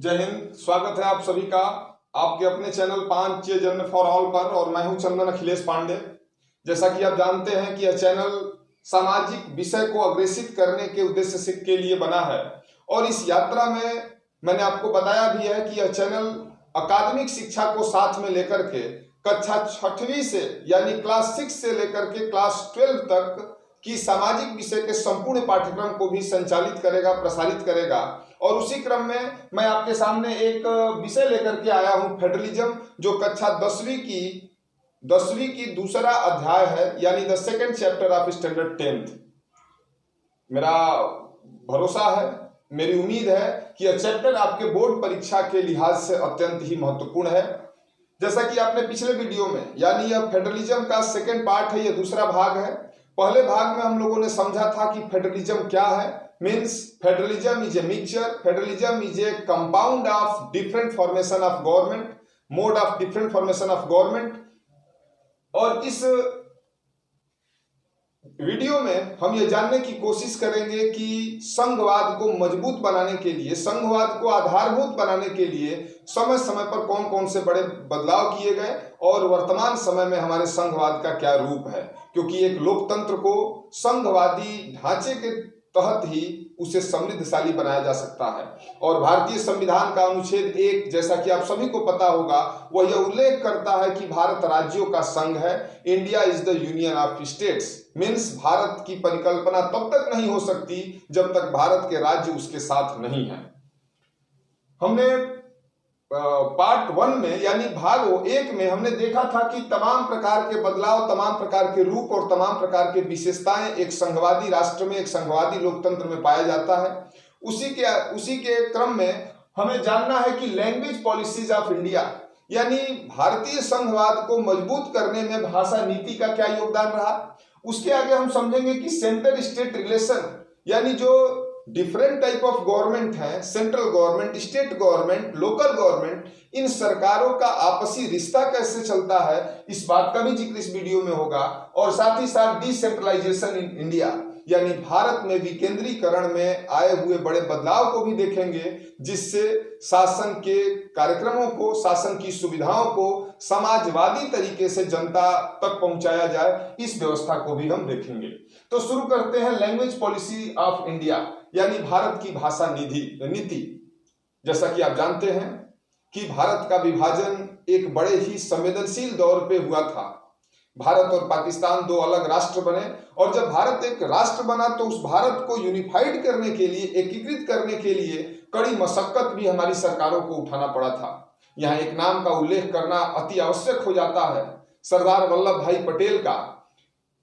जय हिंद। स्वागत है आप सभी का आपके अपने चैनल 5 जन फॉर ऑल पर, और मैं हूं चंदन अखिलेश पांडे। जैसा कि आप जानते हैं कि यह चैनल सामाजिक विषय को अग्रेसित करने के उद्देश्य से के लिए बना है, और इस यात्रा में मैंने आपको बताया भी है कि यह चैनल अकादमिक शिक्षा को साथ में लेकर के कक्षा 6वीं से यानी क्लास 6 से लेकर के क्लास 12 तक की सामाजिक विषय के संपूर्ण पाठ्यक्रम को भी संचालित करेगा, प्रसारित करेगा। और उसी क्रम में मैं आपके सामने एक विषय लेकर के आया हूं, फेडरलिज्म, जो कक्षा 10वीं की दूसरा अध्याय है, यानी the second chapter of standard 10th। मेरा भरोसा है, मेरी उम्मीद है कि यह चैप्टर आपके बोर्ड परीक्षा के लिहाज से अत्यंत ही महत्वपूर्ण है। जैसा कि आपने पिछले वीडियो में, यानी यह फेडरलिज्म का सेकंड पार्ट है, यह दूसरा भाग है। पहले भाग में हम लोगों ने समझा था कि फेडरलिज्म क्या है। Means federalism is a mixture, federalism is a compound of different formation of government, mode of different formation of government. और इस वीडियो में हम ये जानने की कोशिश करेंगे कि संघवाद को मजबूत बनाने के लिए, संघवाद को आधारभूत बनाने के लिए समय समय पर कौन कौन से बड़े बदलाव किए गए, और वर्तमान समय में हमारे संघवाद का क्या रूप है। क्योंकि एक लोकतंत्र को संघवादी ढांचे के तहत ही उसे समृद्धशाली बनाया जा सकता है। और भारतीय संविधान का अनुच्छेद 1, जैसा कि आप सभी को पता होगा, वह यह उल्लेख करता है कि भारत राज्यों का संघ है। India is the union of states. Means Bharat की परिकल्पना तब तक नहीं हो सकती जब तक भारत के राज्य उसके साथ नहीं है। हमने पार्ट 1 में, यानी भाग 1 में हमने देखा था कि तमाम प्रकार के बदलाव, तमाम प्रकार के रूप और तमाम प्रकार के विशेषताएं एक संघवादी राष्ट्र में, एक संघवादी लोकतंत्र में पाया जाता है। उसी के क्रम में हमें जानना है कि लैंग्वेज पॉलिसीज ऑफ इंडिया, यानी भारतीय संघवाद को मजबूत करने में भाषा नीति का क्या योगदान रहा। उसके आगे हम समझेंगे कि सेंटर स्टेट रिलेशन, यानी जो डिफरेंट टाइप ऑफ गवर्नमेंट है, central government, state government, local government, इन सरकारों का आपसी रिश्ता कैसे चलता है, इस बात का भी जिक्र इस वीडियो में होगा। और साथ ही साथ डिसेंट्रलाइजेशन इन इंडिया, यानी भारत में विकेंद्रीकरण में आए हुए बड़े बदलाव को भी देखेंगे, जिससे शासन के कार्यक्रमों को, शासन की सुविधाओं को समाजवादी तरीके से जनता तक पहुंचाया जाए, इस व्यवस्था को भी हम देखेंगे। तो शुरू करते हैं लैंग्वेज पॉलिसी ऑफ इंडिया, यानी भारत की भाषा नीति। जैसा कि आप जानते हैं कि भारत का विभाजन एक बड़े ही संवेदनशील दौर पे हुआ था। भारत और पाकिस्तान दो अलग राष्ट्र बने, और जब भारत एक राष्ट्र बना तो उस भारत को यूनिफाइड करने के लिए, एकीकृत करने के लिए कड़ी मशक्कत भी हमारी सरकारों को उठाना पड़ा था। यहाँ एक नाम का उल्लेख करना अति आवश्यक हो जाता है, सरदार वल्लभ भाई पटेल का,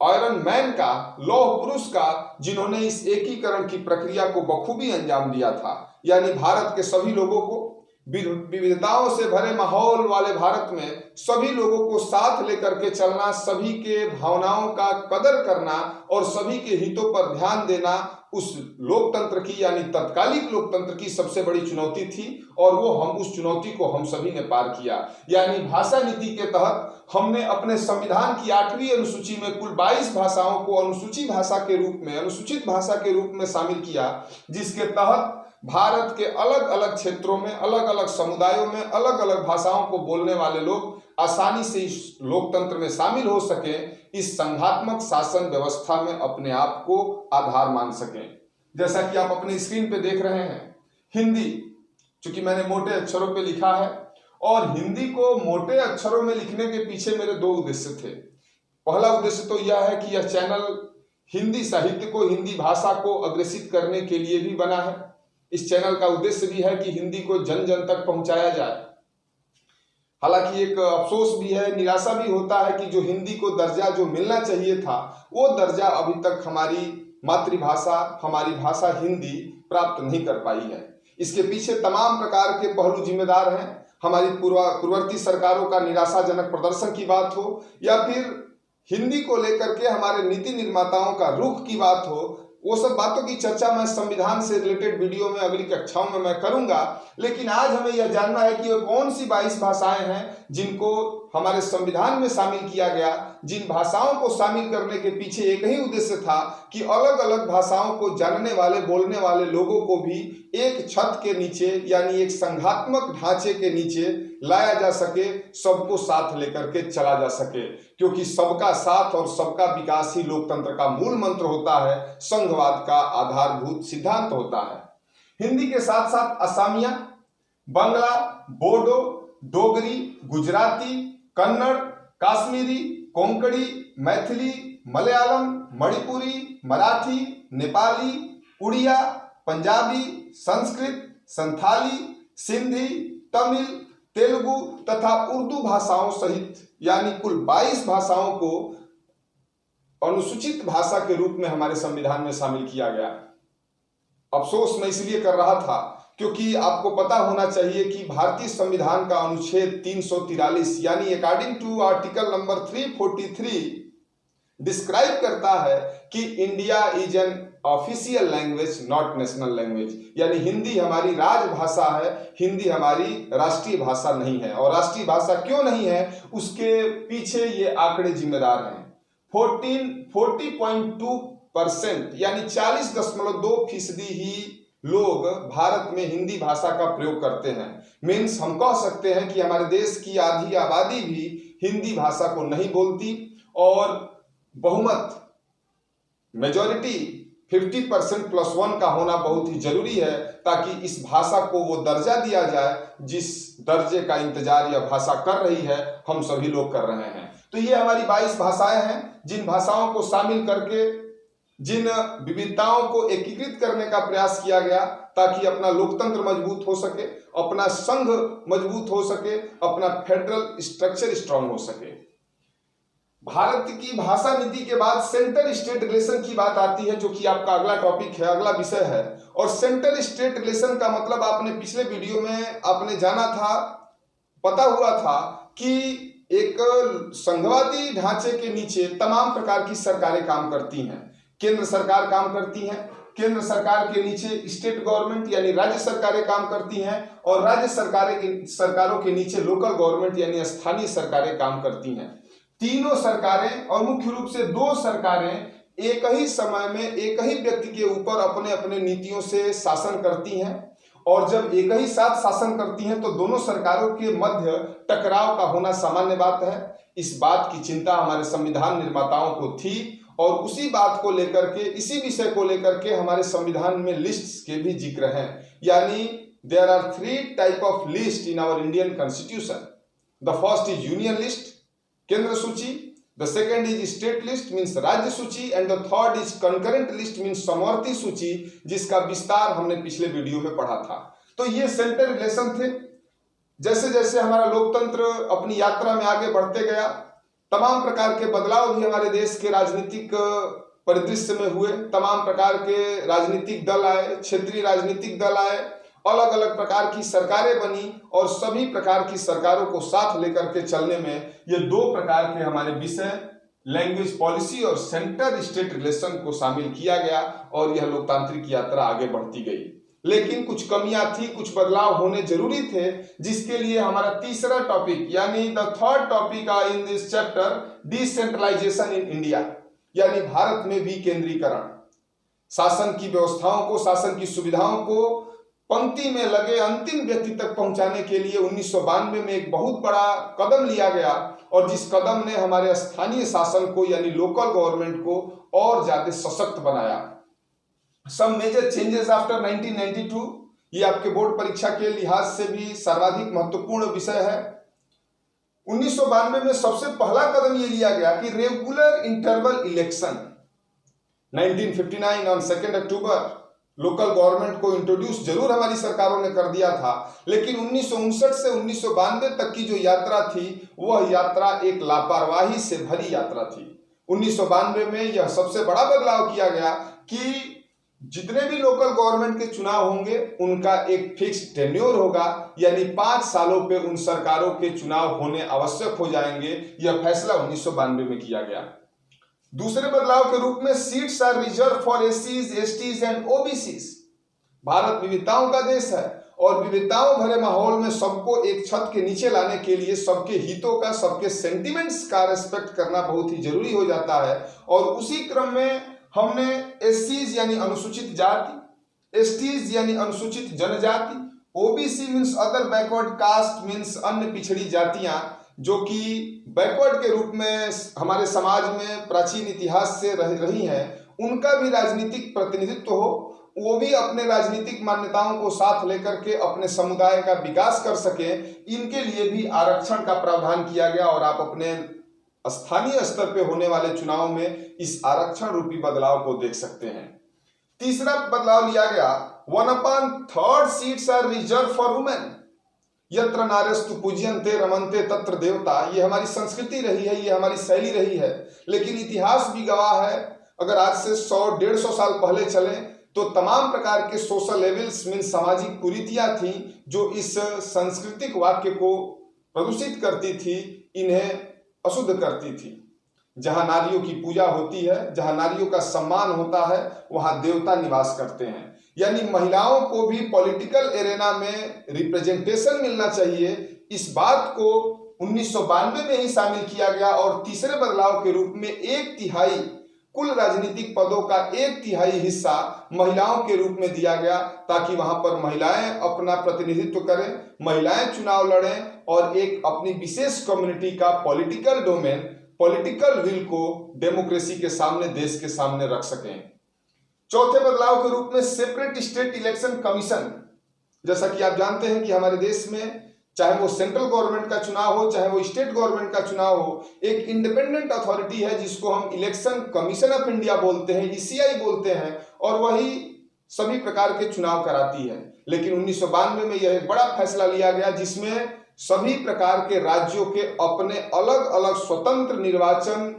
आयरन मैन का, लौह पुरुष का, जिन्होंने इस एकीकरण की प्रक्रिया को बखूबी अंजाम दिया था। यानी भारत के सभी लोगों को, विविधताओं से भरे माहौल वाले भारत में सभी लोगों को साथ लेकर के चलना, सभी के भावनाओं का कदर करना और सभी के हितों पर ध्यान देना उस लोकतंत्र की, यानी तत्कालिक लोकतंत्र की सबसे बड़ी चुनौती थी। और उस चुनौती को हम सभी ने पार किया। यानी भाषा नीति के तहत हमने अपने संविधान की 8वीं अनुसूची में कुल 22 भाषाओं को अनुसूचित भाषा के रूप में शामिल किया, जिसके तहत भारत के अलग अलग क्षेत्रों में, अलग अलग समुदायों में अलग अलग भाषाओं को बोलने वाले लोग आसानी से इस लोकतंत्र में शामिल हो सके, इस संघात्मक शासन व्यवस्था में अपने आप को आधार मान सकें। जैसा कि आप अपनी स्क्रीन पे देख रहे हैं, हिंदी, चूंकि मैंने मोटे अक्षरों पे लिखा है, और हिंदी को मोटे अक्षरों में लिखने के पीछे मेरे 2 उद्देश्य थे। पहला उद्देश्य तो यह है कि यह चैनल हिंदी साहित्य को, हिंदी भाषा को अग्रेसित करने के लिए भी बना है। इस चैनल का उद्देश्य भी है कि हिंदी को जन जन तक पहुंचाया जाए। हालांकि एक अफसोस भी है, निराशा भी होता है कि जो हिंदी को दर्जा जो मिलना चाहिए था, वो दर्जा अभी तक हमारी मातृभाषा, हमारी भाषा हिंदी प्राप्त नहीं कर पाई है। इसके पीछे तमाम प्रकार के पहलू जिम्मेदार हैं। हमारी पूर्ववर्ती सरकारों का निराशाजनक प्रदर्शन की बात हो, या फिर हिंदी को लेकर के हमारे नीति निर्माताओं का रुख की बात हो, वो सब बातों की चर्चा मैं संविधान से रिलेटेड वीडियो में अगली कक्षाओं में मैं करूंगा। लेकिन आज हमें यह जानना है कि वो कौन सी 22 भाषाएं हैं जिनको हमारे संविधान में शामिल किया गया, जिन भाषाओं को शामिल करने के पीछे एक ही उद्देश्य था कि अलग अलग भाषाओं को जानने वाले बोलने वाले लोगों को भी एक छत के नीचे यानी एक संघात्मक ढांचे के नीचे लाया जा सके, सबको साथ लेकर के चला जा सके, क्योंकि सबका साथ और सबका विकास ही लोकतंत्र का मूल मंत्र होता है, संघवाद का आधारभूत सिद्धांत होता है। हिंदी के साथ साथ असमिया, बंगला, बोडो, डोगरी, गुजराती, कन्नड़, काश्मीरी, कोंकणी, मैथिली, मलयालम, मणिपुरी, मराठी, नेपाली, उड़िया, पंजाबी, संस्कृत, संथाली, सिंधी, तमिल, तेलुगु तथा उर्दू भाषाओं सहित यानी कुल 22 भाषाओं को अनुसूचित भाषा के रूप में हमारे संविधान में शामिल किया गया। अफसोस मैं इसलिए कर रहा था क्योंकि आपको पता होना चाहिए कि भारतीय संविधान का अनुच्छेद 343 यानी according to article number 343 describe करता है कि India is an official language not national language, यानी हिंदी हमारी राजभाषा है, हिंदी हमारी राष्ट्रीय भाषा नहीं है। और राष्ट्रीय भाषा क्यों नहीं है, उसके पीछे ये आंकड़े जिम्मेदार हैं। 40.2% यानी 40.2% ही लोग भारत में हिंदी भाषा का प्रयोग करते हैं। मीन्स हम कह सकते हैं कि हमारे देश की आधी आबादी भी हिंदी भाषा को नहीं बोलती, और बहुमत मेजॉरिटी 50%+1 का होना बहुत ही जरूरी है, ताकि इस भाषा को वो दर्जा दिया जाए जिस दर्जे का इंतजार यह भाषा कर रही है, हम सभी लोग कर रहे हैं। तो ये हमारी 22 भाषाएं हैं, जिन भाषाओं को शामिल करके जिन विविधताओं को एकीकृत करने का प्रयास किया गया, ताकि अपना लोकतंत्र मजबूत हो सके, अपना संघ मजबूत हो सके, अपना फेडरल स्ट्रक्चर स्ट्रांग हो सके। भारत की भाषा नीति के बाद सेंटर स्टेट रिलेशन की बात आती है, जो कि आपका अगला टॉपिक है, अगला विषय है। और सेंटर स्टेट रिलेशन का मतलब आपने पिछले वीडियो में आपने जाना था, पता हुआ था कि एक संघवादी ढांचे के नीचे तमाम प्रकार की सरकारें काम करती हैं। केंद्र सरकार काम करती है, केंद्र सरकार के नीचे स्टेट गवर्नमेंट यानी राज्य सरकारें काम करती हैं, और राज्य सरकारों के नीचे लोकल गवर्नमेंट यानी स्थानीय सरकारें काम करती हैं। तीनों सरकारें और मुख्य रूप से 2 सरकारें एक ही समय में एक ही व्यक्ति के ऊपर अपने अपने नीतियों से शासन करती हैं, और जब एक ही साथ शासन करती हैं तो दोनों सरकारों के मध्य टकराव का होना सामान्य बात है। इस बात की चिंता हमारे संविधान निर्माताओं को थी, और उसी बात को लेकर के, इसी विषय को लेकर के हमारे संविधान में लिस्ट्स के भी जिक्र हैं। यानी there are 3 type of list in our Indian constitution. The first is union list, केंद्र सूची, the second is state list means राज्य सूची, and the third is concurrent list means समवर्ती सूची, जिसका विस्तार हमने पिछले वीडियो में पढ़ा था। तो ये सेंटर रिलेशन थे। जैसे जैसे हमारा लोकतंत्र अपनी यात्रा में आगे बढ़ते गया, तमाम प्रकार के बदलाव भी हमारे देश के राजनीतिक परिदृश्य में हुए। तमाम प्रकार के राजनीतिक दल आए, क्षेत्रीय राजनीतिक दल आए, अलग अलग प्रकार की सरकारें बनी, और सभी प्रकार की सरकारों को साथ लेकर के चलने में ये 2 प्रकार के हमारे विषय लैंग्वेज पॉलिसी और सेंटर स्टेट रिलेशन को शामिल किया गया, और यह लोकतांत्रिक यात्रा आगे बढ़ती गई। लेकिन कुछ कमियां थी, कुछ बदलाव होने जरूरी थे, जिसके लिए हमारा तीसरा टॉपिक यानी the third topic in this chapter, decentralisation in India, यानी भारत में विकेंद्रीकरण। शासन की व्यवस्थाओं को, शासन की सुविधाओं को पंक्ति में लगे अंतिम व्यक्ति तक पहुंचाने के लिए 1992 में एक बहुत बड़ा कदम लिया गया, और जिस कदम ने हमारे स्थानीय शासन को यानी लोकल गवर्नमेंट को और ज्यादा सशक्त बनाया। सम मेजर चेंजेस आफ्टर 1992, ये आपके बोर्ड परीक्षा के लिहाज से भी सर्वाधिक महत्वपूर्ण विषय है। 1992 में सबसे पहला कदम ये लिया गया कि regular interval election. 1959 on 2 October local government को इंट्रोड्यूस जरूर हमारी सरकारों ने कर दिया था, लेकिन 1959 से 1992 तक की जो यात्रा थी, वह यात्रा एक लापरवाही से भरी यात्रा थी। 1992 में यह सबसे बड़ा बदलाव किया गया कि जितने भी लोकल गवर्नमेंट के चुनाव होंगे उनका एक फिक्स टेन्योर होगा, यानी 5 सालों पे उन सरकारों के चुनाव होने आवश्यक हो जाएंगे। यह फैसला 1992 में किया गया। दूसरे बदलाव के रूप में सीट्स आर रिजर्व फॉर एससीज, एसटीज एंड ओबीसीज। भारत विविधताओं का देश है, और विविधताओं भरे माहौल में सबको एक छत के नीचे लाने के लिए सबके हितों का, सबके सेंटिमेंट्स का रिस्पेक्ट करना बहुत ही जरूरी हो जाता है। और उसी क्रम में हमने एससीज यानी अनुसूचित जाति, एसटीज यानी अनुसूचित जनजाति, OBC means other backward caste means अन्य पिछड़ी जातियां, जो कि बैकवर्ड के रूप में हमारे समाज में प्राचीन इतिहास से रही हैं, उनका भी राजनीतिक प्रतिनिधित्व हो, वो भी अपने राजनीतिक मान्यताओं को साथ लेकर के अपने समुदाय का विकास कर सके, इनके लिए भी आरक्षण का प्रावधान किया गया। और आप अपने स्थानीय स्तर पे होने वाले चुनाव में इस आरक्षण रूपी बदलाव को देख सकते हैं। तीसरा बदलाव लिया गया, 1/3 seats are reserve for women. यत्र नार्यस्तु पूज्यन्ते रमन्ते तत्र देवता। ये हमारी संस्कृति रही है, ये हमारी शैली रही है, लेकिन इतिहास भी गवाह है, अगर आज से 100-150 साल पहले चले तो तमाम प्रकार के सोशल लेवल्स मीन सामाजिक कुरीतियां थी जो इस सांस्कृतिक वाक्य को प्रदूषित करती थी, इन्हें अशुद्ध करती थी। जहां नारियों की पूजा होती है, जहां नारियों का सम्मान होता है, वहां देवता निवास करते हैं। यानी महिलाओं को भी पॉलिटिकल एरेना में रिप्रेजेंटेशन मिलना चाहिए, इस बात को 1992 में ही शामिल किया गया। और तीसरे बदलाव के रूप में 1/3 कुल राजनीतिक पदों का 1/3 हिस्सा महिलाओं के रूप में दिया गया, ताकि वहां पर महिलाएं अपना प्रतिनिधित्व करें, महिलाएं चुनाव लड़ें और एक अपनी विशेष कम्युनिटी का पॉलिटिकल डोमेन, पॉलिटिकल विल को डेमोक्रेसी के सामने, देश के सामने रख सकें। चौथे बदलाव के रूप में सेपरेट स्टेट इलेक्शन कमीशन। जैसा कि आप जानते हैं कि हमारे देश में चाहे वो सेंट्रल गवर्नमेंट का चुनाव हो, चाहे वो स्टेट गवर्नमेंट का चुनाव हो, एक इंडिपेंडेंट अथॉरिटी है जिसको हम इलेक्शन कमीशन ऑफ इंडिया बोलते हैं, ईसीआई बोलते हैं, और वही सभी प्रकार के चुनाव कराती है। लेकिन 1992 में यह एक बड़ा फैसला लिया गया जिसमें सभी प्रकार के राज्यों के अपने अलग अलग स्वतंत्र निर्वाचन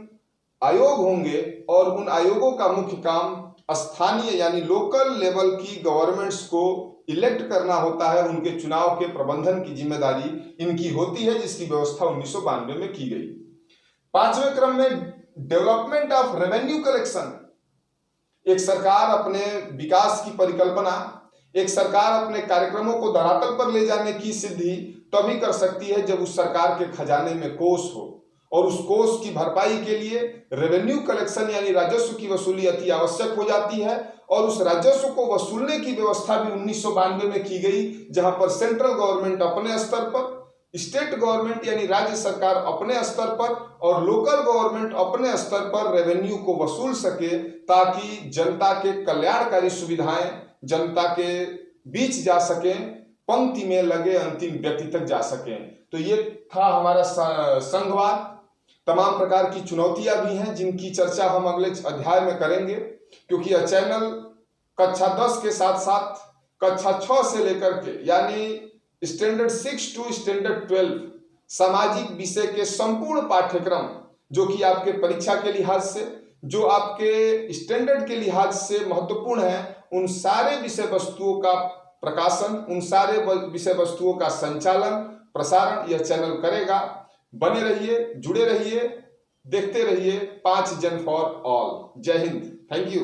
आयोग होंगे और उन आयोगों का मुख्य काम स्थानीय यानी लोकल लेवल की गवर्नमेंट्स को इलेक्ट करना होता है, उनके चुनाव के प्रबंधन की जिम्मेदारी इनकी होती है, जिसकी व्यवस्था 1992 में की गई। पांचवें क्रम में डेवलपमेंट ऑफ रेवेन्यू कलेक्शन। एक सरकार अपने विकास की परिकल्पना, एक सरकार अपने कार्यक्रमों को धरातल पर ले जाने की सिद्धि तभी कर सकती है जब उस सरकार के खजाने में कोष हो, और उस कोष की भरपाई के लिए रेवेन्यू कलेक्शन यानी राजस्व की वसूली अति आवश्यक हो जाती है। और उस राजस्व को वसूलने की व्यवस्था भी 1992 में की गई, जहां पर सेंट्रल गवर्नमेंट अपने स्तर पर, स्टेट गवर्नमेंट यानी राज्य सरकार अपने स्तर पर और लोकल गवर्नमेंट अपने स्तर पर रेवेन्यू को वसूल सके, ताकि जनता के कल्याणकारी सुविधाएं जनता के बीच जा सकें, पंक्ति में लगे अंतिम व्यक्ति तक जा सकें। तो ये था हमारा संघवाद। तमाम प्रकार की चुनौतियां भी हैं जिनकी चर्चा हम अगले अध्याय में करेंगे, क्योंकि यह चैनल कक्षा 10 के साथ साथ कक्षा 6 से लेकर के यानी स्टैंडर्ड 6 टू स्टैंडर्ड 12 सामाजिक विषय के संपूर्ण पाठ्यक्रम, जो कि आपके परीक्षा के लिहाज से, जो आपके स्टैंडर्ड के लिहाज से महत्वपूर्ण है, उन सारे विषय वस्तुओं का प्रकाशन, उन सारे विषय वस्तुओं का संचालन, प्रसारण यह चैनल करेगा। बने रहिए, जुड़े रहिए, देखते रहिए 5 जन फॉर ऑल। जय हिंद, थैंक यू।